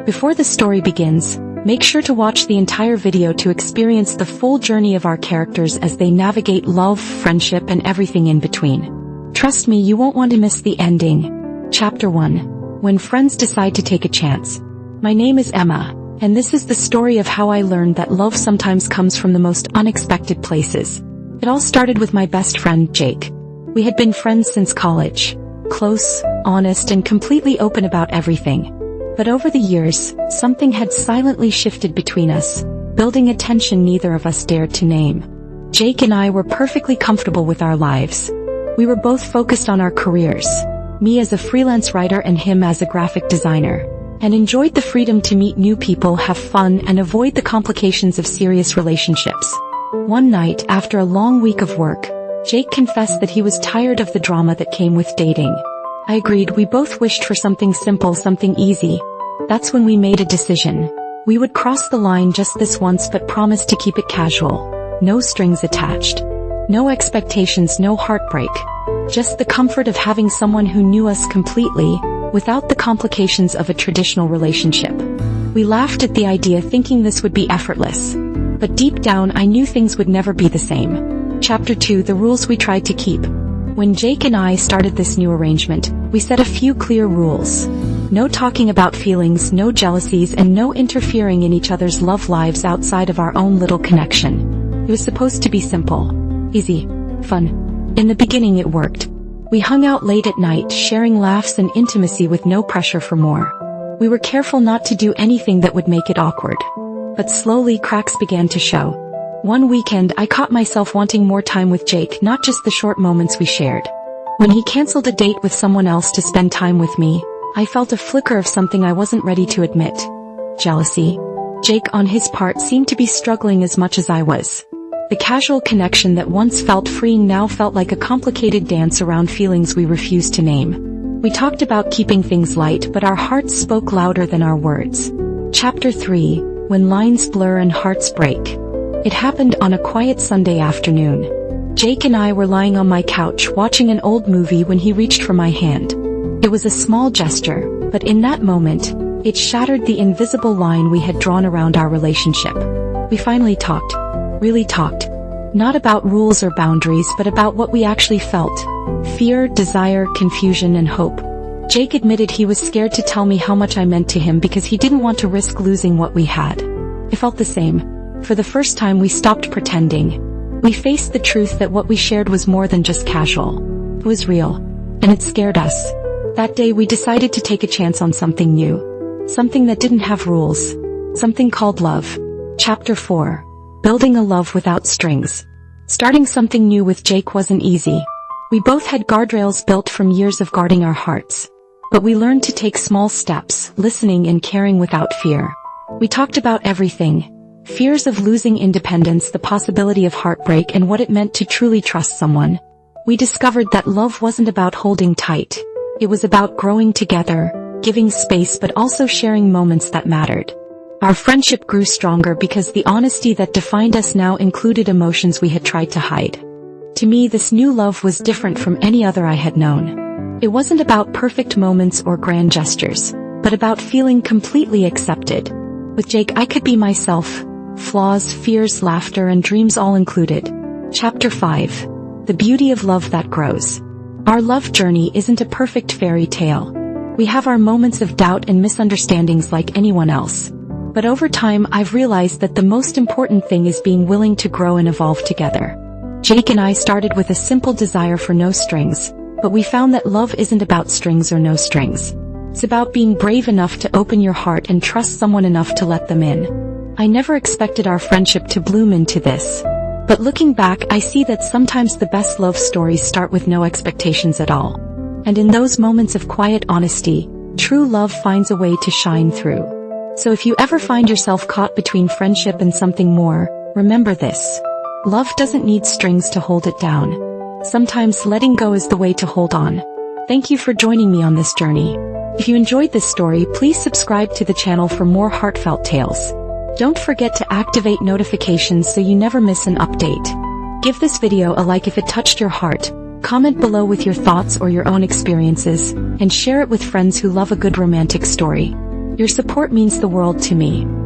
Before the story begins, make sure to watch the entire video to experience the full journey of our characters as they navigate love, friendship, and everything in between. Trust me, you won't want to miss the ending. Chapter 1. When Friends Decide to Take a Chance. My name is Emma, and this is the story of how I learned that love sometimes comes from the most unexpected places. It all started with my best friend, Jake. We had been friends since college. Close, honest, and completely open about everything. But over the years, something had silently shifted between us, building a tension neither of us dared to name. Jake and I were perfectly comfortable with our lives. We were both focused on our careers, me as a freelance writer and him as a graphic designer, and enjoyed the freedom to meet new people, have fun, and avoid the complications of serious relationships. One night, after a long week of work, Jake confessed that he was tired of the drama that came with dating. I agreed. We both wished for something simple, something easy. That's when we made a decision. We would cross the line just this once, but promised to keep it casual. No strings attached. No expectations, no heartbreak. Just the comfort of having someone who knew us completely, without the complications of a traditional relationship. We laughed at the idea, thinking this would be effortless. But deep down, I knew things would never be the same. Chapter 2. The rules we tried to keep. When Jake and I started this new arrangement, we set a few clear rules. No talking about feelings, no jealousies, and no interfering in each other's love lives outside of our own little connection. It was supposed to be simple, easy, fun. In the beginning it worked. We hung out late at night, sharing laughs and intimacy with no pressure for more. We were careful not to do anything that would make it awkward. But slowly cracks began to show. One weekend I caught myself wanting more time with Jake, not just the short moments we shared. When he canceled a date with someone else to spend time with me, I felt a flicker of something I wasn't ready to admit. Jealousy. Jake on his part seemed to be struggling as much as I was. The casual connection that once felt freeing now felt like a complicated dance around feelings we refused to name. We talked about keeping things light, but our hearts spoke louder than our words. Chapter 3. When Lines Blur and Hearts Break. It happened on a quiet Sunday afternoon. Jake and I were lying on my couch watching an old movie when he reached for my hand. It was a small gesture, but in that moment, it shattered the invisible line we had drawn around our relationship. We finally talked. Really talked. Not about rules or boundaries, but about what we actually felt. Fear, desire, confusion, and hope. Jake admitted he was scared to tell me how much I meant to him because he didn't want to risk losing what we had. I felt the same. For the first time, we stopped pretending. We faced the truth that what we shared was more than just casual. It was real, and it scared us. That day we decided to take a chance on something new. Something that didn't have rules. Something called love. Chapter 4. Building a love without strings. Starting something new with Jake wasn't easy. We both had guardrails built from years of guarding our hearts. But we learned to take small steps, listening and caring without fear. We talked about everything. Fears of losing independence, the possibility of heartbreak, and what it meant to truly trust someone. We discovered that love wasn't about holding tight. It was about growing together, giving space, but also sharing moments that mattered. Our friendship grew stronger because the honesty that defined us now included emotions we had tried to hide. To me, this new love was different from any other I had known. It wasn't about perfect moments or grand gestures, but about feeling completely accepted. With Jake, I could be myself. Flaws, fears, laughter, and dreams all included. Chapter 5. The beauty of love that grows. Our love journey isn't a perfect fairy tale. We have our moments of doubt and misunderstandings like anyone else. But over time, I've realized that the most important thing is being willing to grow and evolve together. Jake and I started with a simple desire for no strings, but we found that love isn't about strings or no strings. It's about being brave enough to open your heart and trust someone enough to let them in. I never expected our friendship to bloom into this. But looking back, I see that sometimes the best love stories start with no expectations at all. And in those moments of quiet honesty, true love finds a way to shine through. So if you ever find yourself caught between friendship and something more, remember this. Love doesn't need strings to hold it down. Sometimes letting go is the way to hold on. Thank you for joining me on this journey. If you enjoyed this story, please subscribe to the channel for more heartfelt tales. Don't forget to activate notifications so you never miss an update. Give this video a like if it touched your heart, comment below with your thoughts or your own experiences, and share it with friends who love a good romantic story. Your support means the world to me.